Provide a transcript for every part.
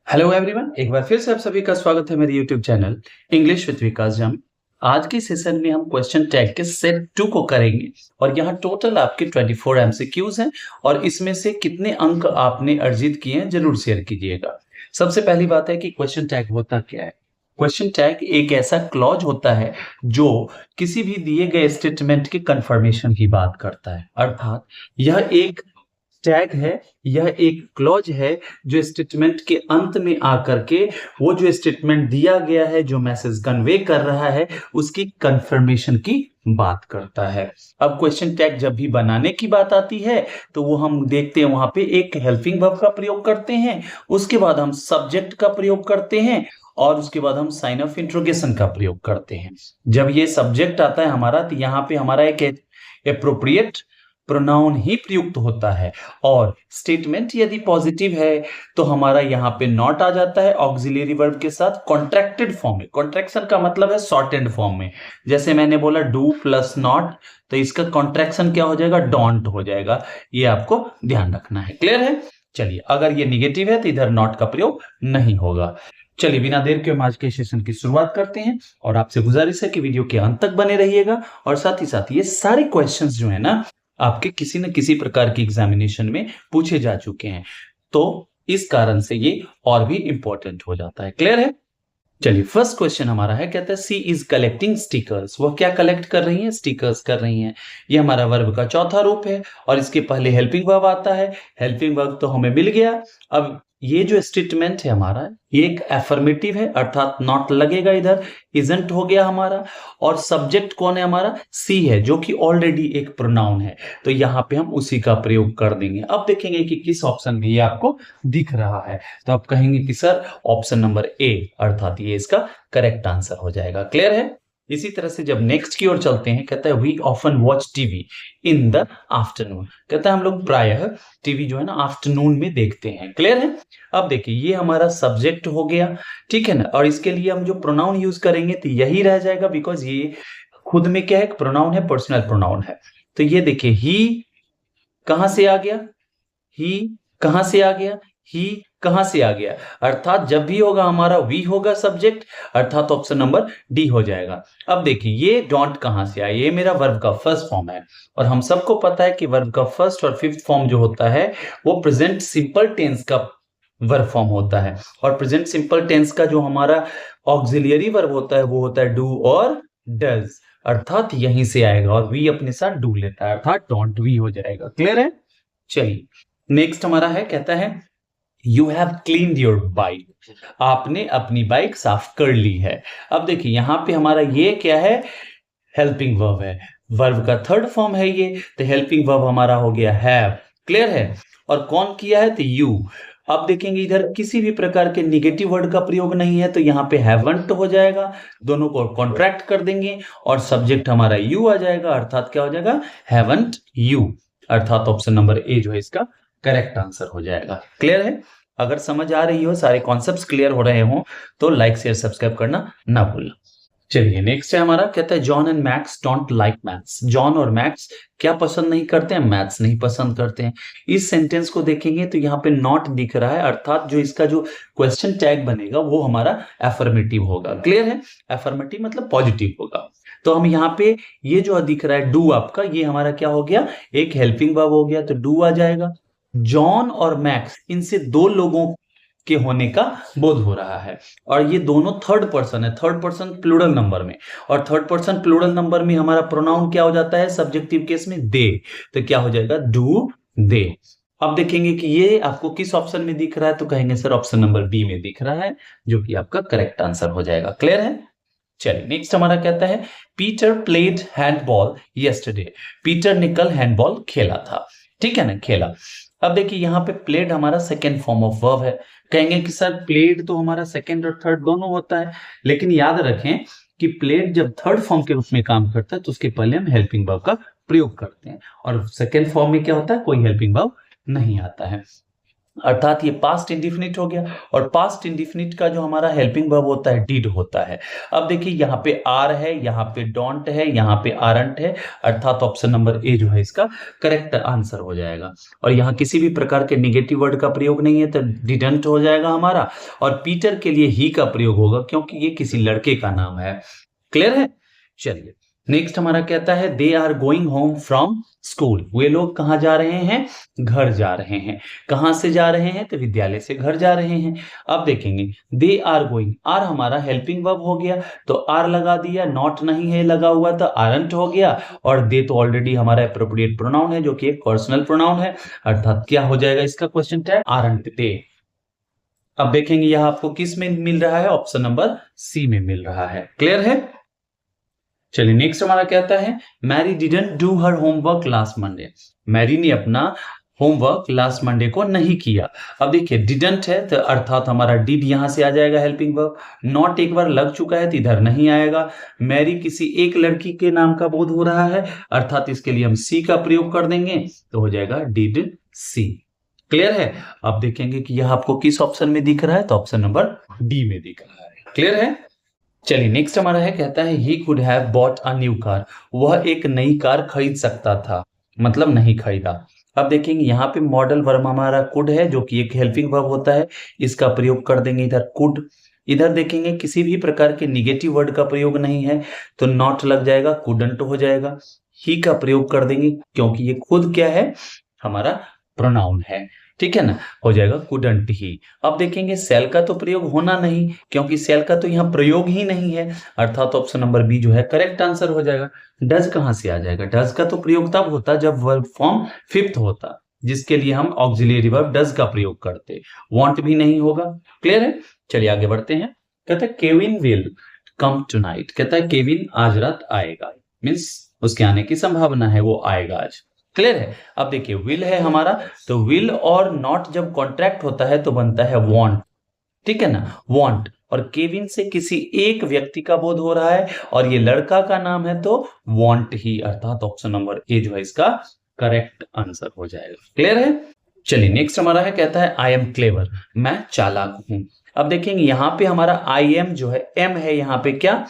Hello everyone, एक बार फिर से आप सभी का स्वागत है मेरे यूट्यूब चैनल इंग्लिश विद विकास जम। आज के सेशन में हम क्वेश्चन टैग के सेट 2 को करेंगे और यहाँ टोटल आपके 24 एमसीक्यूज हैं और इसमें से कितने अंक आपने अर्जित किए हैं जरूर शेयर कीजिएगा। सबसे पहली बात है कि क्वेश्चन टैग होता क्या है। क्वेश्चन टैग एक ऐसा क्लॉज होता है जो किसी भी दिए गए स्टेटमेंट के कंफर्मेशन की बात करता है, अर्थात यह एक टैग है, यह एक क्लॉज है जो स्टेटमेंट के अंत में आकर के वो जो स्टेटमेंट दिया गया है, जो मैसेज कन्वे कर रहा है, उसकी कंफर्मेशन की बात करता है। अब क्वेश्चन टैग जब भी बनाने की बात आती है तो वो हम देखते हैं वहां पे एक हेल्पिंग वर्ब का प्रयोग करते हैं, उसके बाद हम सब्जेक्ट का प्रयोग करते हैं और उसके बाद हम साइन ऑफ इंट्रोगेशन का प्रयोग करते हैं। जब ये सब्जेक्ट आता है हमारा तो यहाँ पे हमारा एक एप्रोप्रिएट प्रोनाउन ही प्रयुक्त होता है और स्टेटमेंट यदि पॉजिटिव है तो हमारा यहाँ पे नॉट आ जाता है ऑक्सिलरी वर्ब के साथ कॉन्ट्रैक्टेड फॉर्म में। कॉन्ट्रैक्शन का मतलब है शॉर्टेंड फॉर्म में। जैसे मैंने बोला डू प्लस नॉट, तो इसका कॉन्ट्रैक्शन क्या हो जाएगा, डोंट हो जाएगा। ये आपको ध्यान रखना है। क्लियर है? चलिए, अगर ये निगेटिव है तो इधर नॉट का प्रयोग नहीं होगा। चलिए, बिना देर के हम आज के सेशन की शुरुआत करते हैं और आपसे गुजारिश है कि वीडियो के अंत तक बने रहिएगा और साथ ही साथ ये सारे क्वेश्चंस जो है ना आपके किसी न किसी प्रकार की एग्जामिनेशन में पूछे जा चुके हैं, तो इस कारण से ये और भी इंपॉर्टेंट हो जाता है। क्लियर है? चलिए, फर्स्ट क्वेश्चन हमारा है, कहता है सी इज कलेक्टिंग स्टिकर्स। वो क्या कलेक्ट कर रही है? स्टिकर्स कर रही हैं। ये हमारा वर्ब का चौथा रूप है और इसके पहले हेल्पिंग वर्ब आता है। हेल्पिंग वर्ब तो हमें मिल गया। अब ये जो स्टेटमेंट है हमारा, ये एक एफर्मेटिव है, अर्थात नॉट लगेगा इधर, इजंट हो गया हमारा। और सब्जेक्ट कौन है हमारा? सी है, जो कि ऑलरेडी एक प्रोनाउन है, तो यहां पे हम उसी का प्रयोग कर देंगे। अब देखेंगे कि किस ऑप्शन में ये आपको दिख रहा है, तो आप कहेंगे कि सर ऑप्शन नंबर ए, अर्थात ये इसका करेक्ट आंसर हो जाएगा। क्लियर है? इसी तरह से जब नेक्स्ट की ओर चलते हैं, कहता है we often watch TV in the afternoon. कहता है हम लोग प्रायः टीवी जो है ना आफ्टरनून में देखते हैं। क्लियर है? अब देखिए, ये हमारा सब्जेक्ट हो गया, ठीक है ना, और इसके लिए हम जो प्रोनाउन यूज करेंगे तो यही रह जाएगा, बिकॉज ये खुद में क्या है, प्रोनाउन है, पर्सनल प्रोनाउन है। तो ये देखिए, ही कहां से आ गया, ही कहां से आ गया, ही कहां से आ गया, अर्थात जब भी होगा हमारा वी होगा सब्जेक्ट, अर्थात ऑप्शन नंबर डी हो जाएगा। अब देखिए, ये डोंट कहां से आया, ये मेरा वर्ब का फर्स्ट फॉर्म है और हम सबको पता है कि वर्ब का फर्स्ट और फिफ्थ फॉर्म जो होता है वो प्रेजेंट सिंपल टेंस का वर्ब फॉर्म होता है और प्रेजेंट सिंपल टेंस का जो हमारा ऑक्सिलियरी वर्ब होता है वो होता है डू और डज, अर्थात यहीं से आएगा और वी अपने साथ डू लेता है, अर्थात डोंट वी हो जाएगा। क्लियर है? चलिए, नेक्स्ट हमारा है, कहता है you have cleaned your bike. आपने अपनी बाइक साफ कर ली है। अब देखिए, यहां पे हमारा ये क्या है, हेल्पिंग वर्ब है, वर्ब का थर्ड फॉर्म है ये, तो हेल्पिंग वर्ब हमारा हो गया हैव। क्लियर है? और कौन किया है? तो यू। अब देखेंगे इधर किसी भी प्रकार के निगेटिव वर्ड का प्रयोग नहीं है, तो यहाँ पे हैवंट हो जाएगा, दोनों को कॉन्ट्रैक्ट कर देंगे और सब्जेक्ट हमारा यू आ जाएगा, अर्थात क्या हो जाएगा, हैवंट यू, अर्थात ऑप्शन नंबर ए जो है इसका करेक्ट आंसर हो जाएगा। क्लियर है? अगर समझ आ रही हो, सारे कॉन्सेप्ट्स क्लियर हो रहे हो, तो लाइक शेयर सब्सक्राइब करना ना भूलना। चलिए, नेक्स्ट है हमारा, कहता है John and max don't like maths. John और मैक्स क्या पसंद नहीं करते हैं? मैथ्स नहीं पसंद करते हैं। इस सेंटेंस को देखेंगे तो यहाँ पे नॉट दिख रहा है, अर्थात जो इसका जो क्वेश्चन टैग बनेगा वो हमारा एफर्मेटिव होगा। क्लियर है? एफर्मेटिव मतलब पॉजिटिव होगा। तो हम यहाँ पे ये जो दिख रहा है डू आपका, ये हमारा क्या हो गया, एक हेल्पिंग वर्ब हो गया, तो डू आ जाएगा। जॉन और मैक्स, इनसे दो लोगों के होने का बोध हो रहा है और ये दोनों थर्ड पर्सन है, थर्ड पर्सन प्लूरल नंबर में, और थर्ड पर्सन प्लूरल नंबर में हमारा प्रोनाउन क्या हो जाता है सब्जेक्टिव केस में, दे, तो क्या हो जाएगा, डू दे। अब देखेंगे कि ये आपको किस ऑप्शन में दिख रहा है, तो कहेंगे सर ऑप्शन नंबर बी में दिख रहा है, जो कि आपका करेक्ट आंसर हो जाएगा। क्लियर है? चलिए, नेक्स्ट हमारा कहता है Peter played handball yesterday. Peter ने कल हैंडबॉल खेला था। ठीक है ना, खेला। अब देखिए, यहाँ पे प्लेड हमारा सेकेंड फॉर्म ऑफ वर्ब है। कहेंगे कि सर प्लेड तो हमारा सेकेंड और थर्ड दोनों होता है, लेकिन याद रखें कि प्लेड जब थर्ड फॉर्म के रूप में काम करता है तो उसके पहले हम हेल्पिंग वर्ब का प्रयोग करते हैं और सेकेंड फॉर्म में क्या होता है, कोई हेल्पिंग वर्ब नहीं आता है। अर्थात ये पास्ट इंडिफिनिट हो गया और पास्ट इंडिफिनिट का जो हमारा हेल्पिंग वर्ब होता है डिड होता है। अब देखिए यहाँ पे आर है, यहाँ पे डोंट है, यहाँ पे आरंट है, अर्थात ऑप्शन नंबर ए जो है इसका करेक्ट आंसर हो जाएगा। और यहाँ किसी भी प्रकार के निगेटिव वर्ड का प्रयोग नहीं है तो डिडंट हो जाएगा हमारा। और पीटर के लिए ही का प्रयोग होगा क्योंकि ये किसी लड़के का नाम है। क्लियर है? चलिए नेक्स्ट हमारा कहता है they are going home from school. वे लोग कहाँ जा रहे हैं? घर जा रहे हैं। कहाँ से जा रहे हैं? तो विद्यालय से घर जा रहे हैं। अब देखेंगे दे आर गोइंग, आर हमारा हेल्पिंग वर्ब हो गया तो आर लगा दिया, नॉट नहीं है लगा हुआ तो आरंट हो गया। और दे तो ऑलरेडी हमारा एप्रोप्रिएट प्रोनाउन है जो कि एक पर्सनल प्रोनाउन है, अर्थात क्या हो जाएगा इसका क्वेश्चन टैग? आरंट दे। अब देखेंगे यह आपको किस में मिल रहा है? ऑप्शन नंबर सी में मिल रहा है। क्लियर है? चलिए नेक्स्ट हमारा कहता है Mary didn't do her homework last Monday. Mary ने अपना होमवर्क लास्ट मंडे को नहीं किया। अब देखिए डिडंट है तो अर्थात हमारा डिड यहां से आ जाएगा हेल्पिंग वर्ब। नॉट एक बार लग चुका है तो इधर नहीं आएगा। मैरी किसी एक लड़की के नाम का बोध हो रहा है, अर्थात इसके लिए हम सी का प्रयोग कर देंगे तो हो जाएगा डिड सी। क्लियर है? अब देखेंगे कि यह आपको किस ऑप्शन में दिख रहा है, तो ऑप्शन नंबर डी में दिख रहा है। क्लियर है? चलिए नेक्स्ट हमारा है कहता है he could have bought a new car. वह एक नई कार खरीद सकता था, मतलब नहीं खरीदा। अब देखेंगे यहाँ पे मॉडल वर्ब हमारा कुड है जो कि एक हेल्पिंग वर्ब होता है, इसका प्रयोग कर देंगे इधर कुड। इधर देखेंगे किसी भी प्रकार के निगेटिव वर्ड का प्रयोग नहीं है तो नॉट लग जाएगा, कुडंट हो जाएगा। ही का प्रयोग कर देंगे क्योंकि ये खुद क्या है? हमारा प्रोनाउन है। ठीक है ना, हो जाएगा कुडंट ही। अब देखेंगे सेल का तो प्रयोग होना नहीं क्योंकि सेल का तो यहाँ प्रयोग ही नहीं है, अर्थात ऑप्शन नंबर बी जो है करेक्ट आंसर हो जाएगा। डज कहां से आ जाएगा? डज का तो प्रयोग तब होता जब वर्ब फॉर्म फिफ्थ होता, जिसके लिए हम ऑक्सिलियरी वर्ब डज का प्रयोग करते। वांट भी नहीं होगा। क्लियर है? चलिए आगे बढ़ते हैं। कहता है केविन विल कम टुनाइट। कहता है केविन आज रात आएगा, मीन्स उसके आने की संभावना है, वो आएगा आज। क्लियर है? अब देखिए विल है हमारा, तो विल और नॉट जब कॉन्ट्रैक्ट होता है तो बनता है वांट। ठीक है ना, वांट। और केविन से किसी एक व्यक्ति का बोध हो रहा है और ये लड़का का नाम है तो वांट ही, अर्थात ऑप्शन नंबर ए जो है इसका करेक्ट आंसर हो जाएगा। क्लियर है? चलिए नेक्स्ट हमारा है कहता है आई एम क्लेवर, मैं चालाक हूं। अब देखेंगे यहाँ पे हमारा आई एम जो है, एम है यहाँ पे क्या?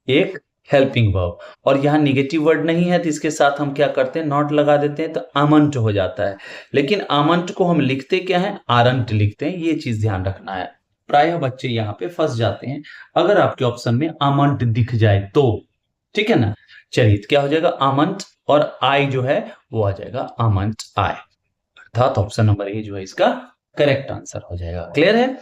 एक हेल्पिंग वर्ब। और यहाँ निगेटिव वर्ड नहीं है तो इसके साथ हम क्या करते हैं? नॉट लगा देते हैं तो आमंट हो जाता है। लेकिन आमंट को हम लिखते क्या है? आरंट लिखते हैं, ये चीज ध्यान रखना है। प्रायः बच्चे यहाँ पे फंस जाते हैं अगर आपके ऑप्शन में आमंट दिख जाए तो। ठीक है ना, चलिए क्या हो जाएगा? आमंट और आई जो है वो आ जाएगा आमंट आई, अर्थात ऑप्शन नंबर ए जो है इसका करेक्ट आंसर हो जाएगा। क्लियर है?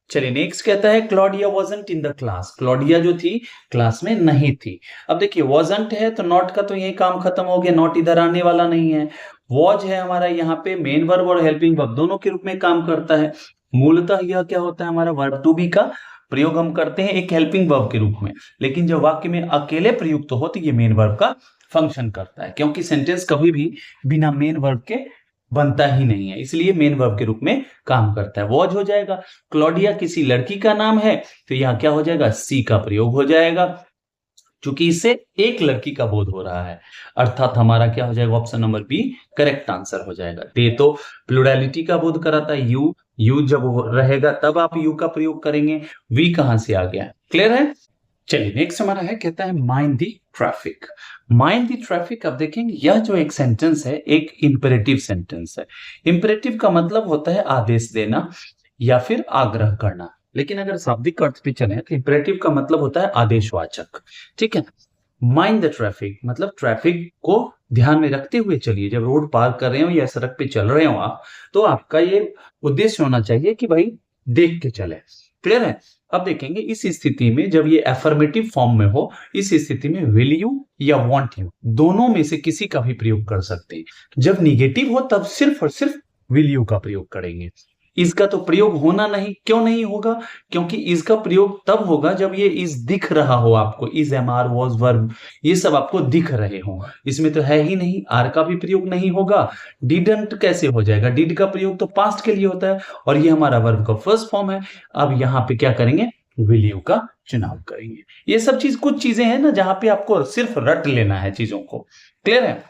चलिए नेक्स्ट कहता है Claudia wasn't in the class. Claudia जो थी क्लास में नहीं थी। अब देखिए वॉजंट है तो नॉट का तो यही काम खत्म हो गया, नॉट इधर आने वाला नहीं है। वॉज है हमारा यहाँ पे मेन वर्ब और हेल्पिंग वर्ब दोनों के रूप में काम करता है। मूलतः यह क्या होता है? हमारा वर्ब टू बी का प्रयोग हम करते हैं एक हेल्पिंग वर्ब के रूप में, लेकिन जब वाक्य में अकेले प्रयुक्त हो तो ये मेन वर्ब का फंक्शन करता है, क्योंकि सेंटेंस कभी भी बिना मेन वर्ब के बनता ही नहीं है, इसलिए मेन वर्ब के रूप में काम करता है। वॉज हो जाएगा। क्लॉडिया किसी लड़की का नाम है तो यहाँ क्या हो जाएगा? सी का प्रयोग हो जाएगा, क्योंकि इससे एक लड़की का बोध हो रहा है, अर्थात हमारा क्या हो जाएगा? Option number B correct answer हो जाएगा। दे तो प्लुरैलिटी का बोध कराता है, यू जब रहेगा तब आप यू का प्रयोग करेंगे। वी कहां से आ गया? क्लियर है? चलिए नेक्स्ट हमारा है कहता है mind the traffic. Mind the traffic. अब देखेंगे यह जो एक सेंटेंस है एक इंपेरेटिव सेंटेंस है। इंपेरेटिव का मतलब होता है आदेश देना या फिर आग्रह करना, लेकिन अगर शाब्दिक अर्थ पे चले तो इंपेरेटिव का मतलब होता है आदेशवाचक। ठीक है, माइंड द ट्रैफिक मतलब ट्रैफिक को ध्यान में रखते हुए चलिए। जब रोड पार कर रहे हो या सड़क पे चल रहे हो आप, तो आपका ये उद्देश्य होना चाहिए कि भाई देख के चले। क्लियर है? अब देखेंगे इस स्थिति में जब ये एफर्मेटिव फॉर्म में हो, इस स्थिति में विल यू या वांट यू दोनों में से किसी का भी प्रयोग कर सकते हैं। जब निगेटिव हो तब सिर्फ और सिर्फ विल यू का प्रयोग करेंगे। इसका तो प्रयोग होना नहीं, क्यों नहीं होगा? क्योंकि इसका प्रयोग तब होगा जब ये इज दिख रहा हो आपको, is am are was verb ये सब आपको दिख रहे हो। इसमें तो है ही नहीं, आर का भी प्रयोग नहीं होगा। डिडंट कैसे हो जाएगा? डिड का प्रयोग तो पास्ट के लिए होता है और ये हमारा वर्ब का फर्स्ट फॉर्म है। अब यहाँ पे क्या करेंगे? विल यू का चुनाव करेंगे। ये सब चीज कुछ चीजें हैं ना जहां पे आपको सिर्फ रट लेना है चीजों को। क्लियर है?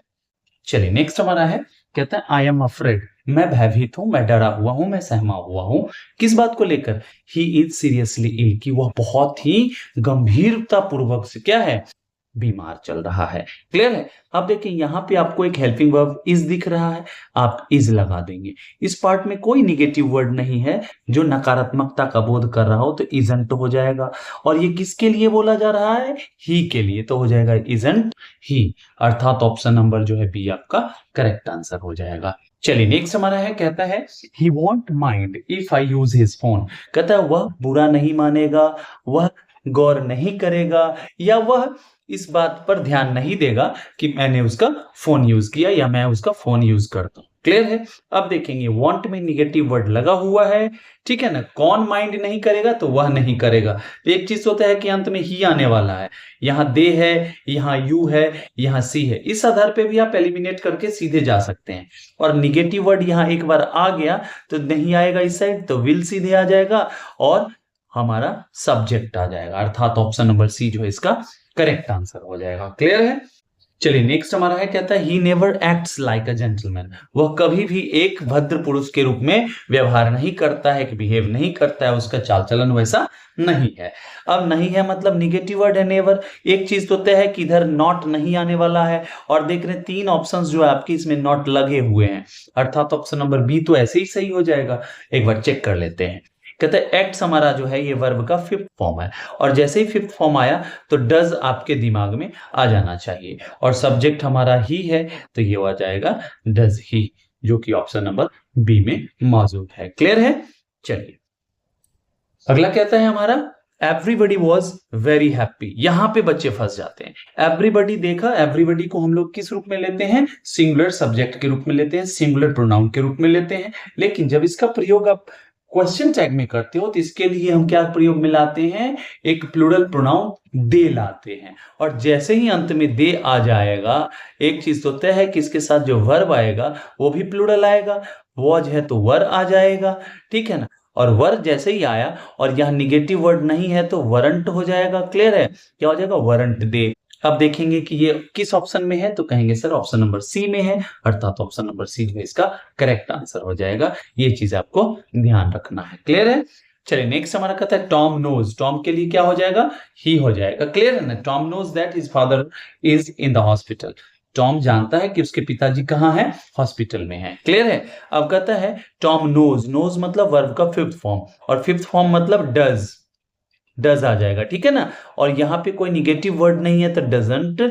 चलिए नेक्स्ट हमारा है कहता है आई एम अफ्रेड मैं भयभीत हूं, मैं डरा हुआ हूं, मैं सहमा हुआ हूं। किस बात को लेकर? ही इज सीरियसली इल, कि वह बहुत ही गंभीरता पूर्वक से क्या है, बीमार चल रहा है। क्लियर है? अब देखिए यहां पे आपको एक हेल्पिंग वर्ब इज दिख रहा है, आप इज लगा देंगे। इस पार्ट में कोई निगेटिव वर्ड नहीं है जो नकारात्मकता का बोध कर रहा हो, तो इजंट हो जाएगा। और ये किसके लिए बोला जा रहा है? ही के लिए, तो हो जाएगा इजंट ही। अर्थात ऑप्शन नंबर जो है बी आपका करेक्ट आंसर हो जाएगा। चलिए नेक्स्ट हमारा है, कहता है he won't mind if I use his phone. कहता है वह बुरा नहीं मानेगा, वह गौर नहीं करेगा, या वह इस बात पर ध्यान नहीं देगा कि मैंने उसका फोन यूज किया या मैं उसका फोन यूज करता हूं। क्लियर है? अब देखेंगे वांट में निगेटिव वर्ड लगा हुआ है, ठीक है ना। कौन माइंड नहीं करेगा? तो वह नहीं करेगा। तो एक चीज होता है कि अंत में ही आने वाला है, यहां दे है, यहां यू है, यहां सी है। इस आधार पे भी आप एलिमिनेट करके सीधे जा सकते हैं। और निगेटिव वर्ड यहां एक बार आ गया तो नहीं आएगा इस साइड, तो विल सीधे आ जाएगा और हमारा सब्जेक्ट आ जाएगा। अर्थात ऑप्शन नंबर सी जो है इसका करेक्ट आंसर हो जाएगा। क्लियर है? चलिए नेक्स्ट हमारा है, कहता है he never acts like a gentleman. वह कभी भी एक भद्र पुरुष के रूप में व्यवहार नहीं करता है, कि बिहेव नहीं करता है, उसका चाल चलन वैसा नहीं है। अब नहीं है मतलब निगेटिव वर्ड है नेवर। एक चीज तो तय है कि इधर नॉट नहीं आने वाला है, और देख रहे हैं 3 ऑप्शंस जो है आपके इसमें नॉट लगे हुए हैं, अर्थात ऑप्शन नंबर बी तो ऐसे ही सही हो जाएगा। एक बार चेक कर लेते हैं। कहते हैं एक्ट्स हमारा जो है ये वर्ब का 5th फॉर्म है, और जैसे ही 5th फॉर्म आया तो डज आपके दिमाग में आ जाना चाहिए, और सब्जेक्ट हमारा ही है तो ये आ जाएगा डज ही, जो कि ऑप्शन नंबर बी में मौजूद है। क्लियर है? चलिए अगला कहता है हमारा एवरीबडी वॉज वेरी हैप्पी। यहां पे बच्चे फंस जाते हैं। एवरीबडी देखा, एवरीबडी को हम लोग किस रूप में लेते हैं? सिंगुलर सब्जेक्ट के रूप में लेते हैं, सिंगुलर प्रोनाउन के रूप में लेते हैं। लेकिन जब इसका प्रयोग आप क्वेश्चन टैग में करते हो तो इसके लिए हम क्या प्रयोग में लाते हैं? एक प्लूरल प्रोनाउन दे लाते हैं। और जैसे ही अंत में दे आ जाएगा, एक चीज तो तय है कि इसके साथ जो वर्ब आएगा वो भी प्लूरल आएगा। वॉज है तो वर आ जाएगा, ठीक है ना। और वर जैसे ही आया और यहां निगेटिव वर्ड नहीं है तो वरंट हो जाएगा। क्लियर है? क्या हो जाएगा? वरंट दे। अब देखेंगे कि ये किस ऑप्शन में है, तो कहेंगे सर ऑप्शन नंबर सी में है, अर्थात ऑप्शन नंबर सी जो है इसका करेक्ट आंसर हो जाएगा। ये चीज आपको ध्यान रखना है। क्लियर है? चलिए नेक्स्ट हमारा कहता है टॉम नोज। टॉम के लिए क्या हो जाएगा? ही हो जाएगा। क्लियर है ना? Tom knows that his father is in the hospital. Tom जानता है कि उसके पिताजी कहाँ हैं? हॉस्पिटल में हैं। क्लियर है? अब कहता है टॉम नोज। नोज मतलब वर्ब का 5th फॉर्म, और 5th फॉर्म मतलब डज। डज आ जाएगा, ठीक है ना। और यहाँ पे कोई निगेटिव वर्ड नहीं है तो डजंट।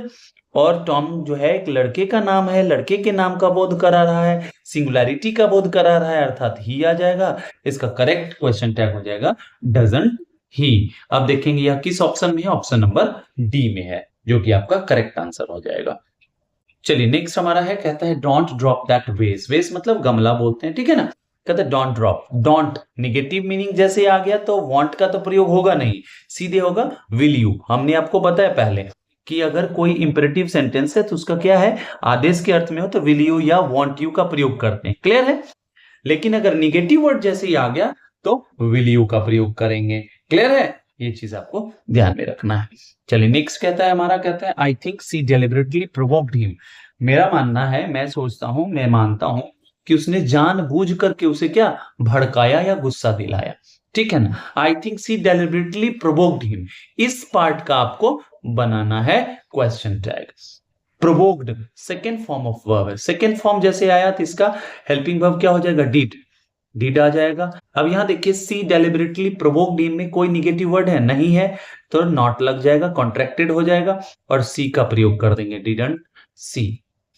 और टॉम जो है एक लड़के का नाम है, लड़के के नाम का बोध करा रहा है, सिंगुलैरिटी का बोध करा रहा है, अर्थात ही आ जाएगा। इसका करेक्ट क्वेश्चन टैग हो जाएगा डजंट ही। अब देखेंगे यह किस ऑप्शन में है? ऑप्शन नंबर डी में है, जो कि आपका करेक्ट आंसर हो जाएगा। चलिए नेक्स्ट हमारा है, कहता है डोंट ड्रॉप दैट वेस। वेस मतलब गमला बोलते हैं, ठीक है ना। कहता है don't drop. Don't negative meaning जैसे आ गया तो वांट का तो प्रयोग होगा नहीं, सीधे होगा विल यू। हमने आपको बताया पहले कि अगर कोई इंपेरेटिव सेंटेंस है तो उसका क्या है? आदेश के अर्थ में हो तो विल यू या वांट यू का प्रयोग करते हैं। क्लियर है? लेकिन अगर निगेटिव वर्ड जैसे ही आ गया तो विल यू का प्रयोग करेंगे। क्लियर है? ये चीज आपको ध्यान में रखना है। चलिए नेक्स्ट कहता है हमारा, कहता है I think she deliberately provoked him. मेरा मानना है, मैं सोचता हूं, मैं मानता हूं कि उसने जानबूझ करके उसे क्या भड़काया या गुस्सा दिलाया। ठीक है ना। I think she deliberately provoked him, इस पार्ट का आपको बनाना है question tag. Provoked second form of verb है। सेकेंड फॉर्म जैसे आया तो इसका हेल्पिंग वर्ब क्या हो जाएगा? डिड। डिड आ जाएगा। अब यहां देखिए सी डेलिबरेटली प्रोवोक्ड हिम में कोई निगेटिव वर्ड है नहीं है, तो नॉट लग जाएगा, कॉन्ट्रैक्टेड हो जाएगा और सी का प्रयोग कर देंगे, डिडंट सी।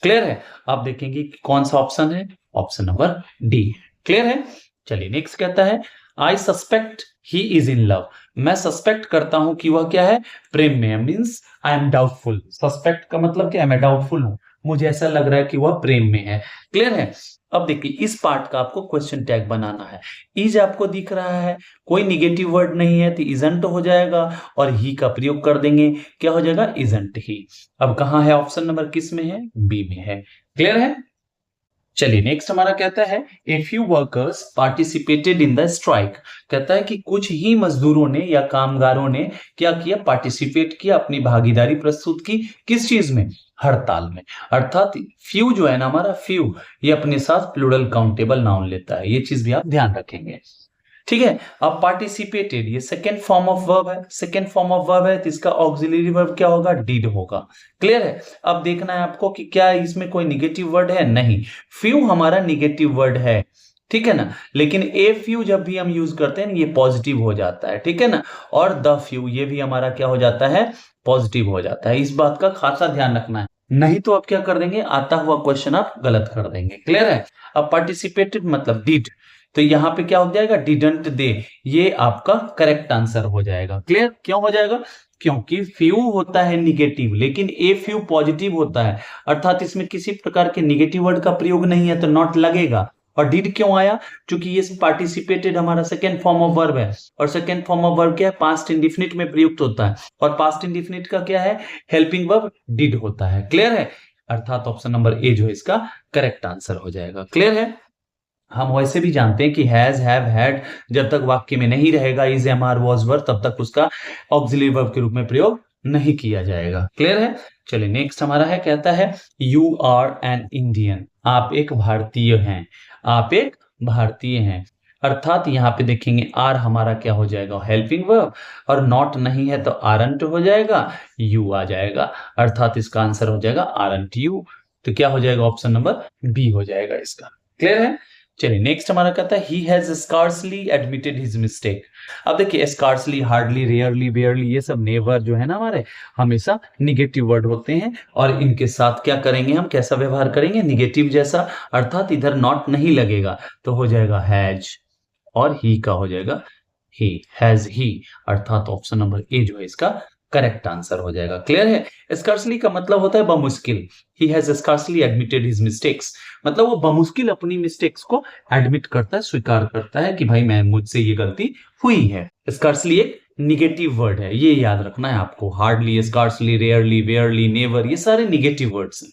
क्लियर है? आप देखेंगे कि कौन सा ऑप्शन है? Option number D. क्लियर है? चलिए नेक्स्ट कहता है आई suspect he is in love. मैं सस्पेक्ट करता हूं कि वह क्या है? प्रेम में है। Means I am doubtful. Suspect का मतलब क्या है? मैं डाउटफुल हूं, मुझे ऐसा लग रहा है कि वह प्रेम में है। क्लियर है? अब देखिए इस पार्ट का आपको क्वेश्चन टैग बनाना है। इज आपको दिख रहा है, कोई निगेटिव वर्ड नहीं है तो इजंट हो जाएगा और ही का प्रयोग कर देंगे, क्या हो जाएगा? Isn't he. अब कहां है ऑप्शन नंबर, किस में है? बी में है। क्लियर है? चलिए नेक्स्ट हमारा कहता है a few workers participated in the strike. कहता है कि कुछ ही मजदूरों ने या कामगारों ने क्या किया, पार्टिसिपेट किया, अपनी भागीदारी प्रस्तुत की, किस चीज में, हड़ताल में। अर्थात फ्यू जो है ना हमारा फ्यू, ये अपने साथ प्लूरल काउंटेबल नाउन लेता है, ये चीज भी आप ध्यान रखेंगे। ठीक है, अब पार्टिसिपेटेड ये सेकेंड फॉर्म ऑफ वर्ब है, सेकेंड फॉर्म ऑफ वर्ब है तो इसका ऑक्सिलरी वर्ब क्या होगा, डिड होगा। क्लियर है। अब देखना है आपको कि क्या इसमें कोई निगेटिव वर्ड है, नहीं, फ्यू हमारा निगेटिव वर्ड है, ठीक है ना, लेकिन ए फ्यू जब भी हम यूज करते हैं ये पॉजिटिव हो जाता है, ठीक है ना, और द फ्यू ये भी हमारा क्या हो जाता है, पॉजिटिव हो जाता है। इस बात का खासा ध्यान रखना है, नहीं तो आप क्या कर देंगे, आता हुआ क्वेश्चन आप गलत कर देंगे। क्लियर है। अब पार्टिसिपेटेड मतलब डिड, तो यहां पे क्या हो जाएगा, डिडंट दे, ये आपका करेक्ट आंसर हो जाएगा। क्लियर, क्यों हो जाएगा, क्योंकि फ्यू होता है निगेटिव लेकिन ए फ्यू पॉजिटिव होता है, अर्थात इसमें किसी प्रकार के निगेटिव वर्ड का प्रयोग नहीं है तो नॉट लगेगा। और डिड क्यों आया, क्योंकि ये पार्टिसिपेटेड हमारा सेकेंड फॉर्म ऑफ वर्ब है, और सेकेंड फॉर्म ऑफ वर्ब क्या है, पास्ट इंडिफिनिट में प्रयुक्त होता है, और पास्ट इंडिफिनिट का क्या है, हेल्पिंग वर्ब डिड होता है। क्लियर है, अर्थात ऑप्शन नंबर ए जो है इसका करेक्ट आंसर हो जाएगा। क्लियर है। हम वैसे भी जानते हैं कि हैज, हैव, हैड जब तक वाक्य में नहीं रहेगा, इज, एम, आर, वॉज, वर, तब तक उसका ऑक्सिलरी वर्ब के रूप में प्रयोग नहीं किया जाएगा। क्लियर है। चलिए नेक्स्ट हमारा है, कहता है यू आर एन इंडियन, आप एक भारतीय हैं, आप एक भारतीय हैं। अर्थात यहाँ पे देखेंगे आर हमारा क्या हो जाएगा, हेल्पिंग वर्ब, और नॉट नहीं है तो आरंट हो जाएगा, यू आ जाएगा, अर्थात इसका आंसर हो जाएगा आरंट यू। तो क्या हो जाएगा, ऑप्शन नंबर बी हो जाएगा इसका। क्लियर है। चलिए नेक्स्ट हमारा कहता है ही has scarcely admitted his mistake. अब देखिए स्कार्सली, हार्डली, रेयरली, बेयरली, ये सब नेवर जो है ना हमारे हमेशा निगेटिव वर्ड होते हैं, और इनके साथ क्या करेंगे हम, कैसा व्यवहार करेंगे, निगेटिव जैसा, अर्थात इधर नॉट नहीं लगेगा तो हो जाएगा हैज, और ही का हो जाएगा ही, हैज ही, अर्थात ऑप्शन नंबर ए जो है इसका करेक्ट आंसर हो जाएगा। क्लियर है। स्कार्सली का मतलब होता है बमुश्किल, he has scarcely admitted his mistakes, मतलब वो बमुश्किल अपनी मिस्टेक्स को एडमिट करता है, स्वीकार करता है कि भाई मैं, मुझसे ये गलती हुई है। स्कार्सली एक निगेटिव वर्ड है, ये याद रखना है आपको। Hardly, scarcely, rarely, barely, never, ये सारे निगेटिव वर्ड्स हैं।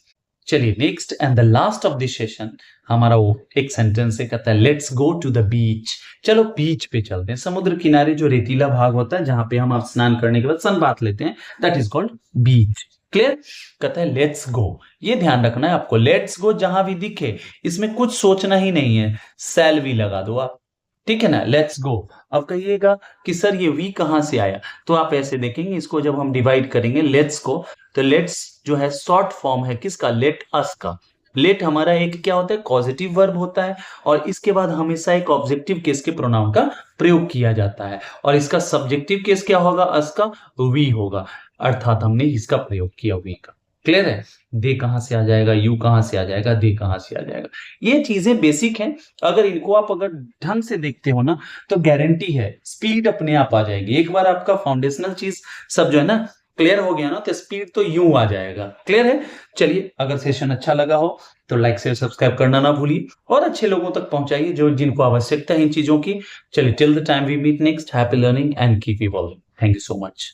चलिए next and the last of this session हमारा वो एक सेंटेंस है, कहता है let's go to the beach. चलो बीच पे चलते हैं, समुद्र किनारे जो रेतीला भाग होता है जहां पे हम स्नान करने के बाद सन बात लेते हैं, that is called beach. Clear. कहता है लेट्स गो, ये ध्यान रखना है आपको, लेट्स गो जहां भी दिखे इसमें कुछ सोचना ही नहीं है, शैल भी लगा दो आप, ठीक है ना, लेट्स गो। अब कहिएगा कि सर ये वी कहां से आया, तो आप ऐसे देखेंगे इसको, जब हम डिवाइड करेंगे लेट्स को, तो लेट्स जो है शॉर्ट फॉर्म है किसका, लेट अस का। लेट हमारा एक क्या होता है, पॉजिटिव वर्ब होता है, और इसके बाद हमेशा एक ऑब्जेक्टिव केस के प्रोनाउन का प्रयोग किया जाता है, और इसका सब्जेक्टिव केस क्या होगा, अस का वी होगा, अर्थात हमने इसका प्रयोग किया वी का। क्लियर है। दे कहां से आ जाएगा, यू कहां से आ जाएगा, दे कहां से आ जाएगा, ये चीजें बेसिक हैं, अगर इनको आप अगर ढंग से देखते हो ना तो गारंटी है स्पीड अपने आप आ जाएगी। एक बार आपका फाउंडेशनल चीज सब जो है ना क्लियर हो गया ना तो स्पीड तो यूं आ जाएगा। क्लियर है। चलिए अगर सेशन अच्छा लगा हो तो लाइक शेयर सब्सक्राइब करना ना भूलिए, और अच्छे लोगों तक पहुंचाइए जो जिनको आवश्यकता है इन चीजों की। चलिए till the time we meet next, happy learning and keep evolving. Thank you so much.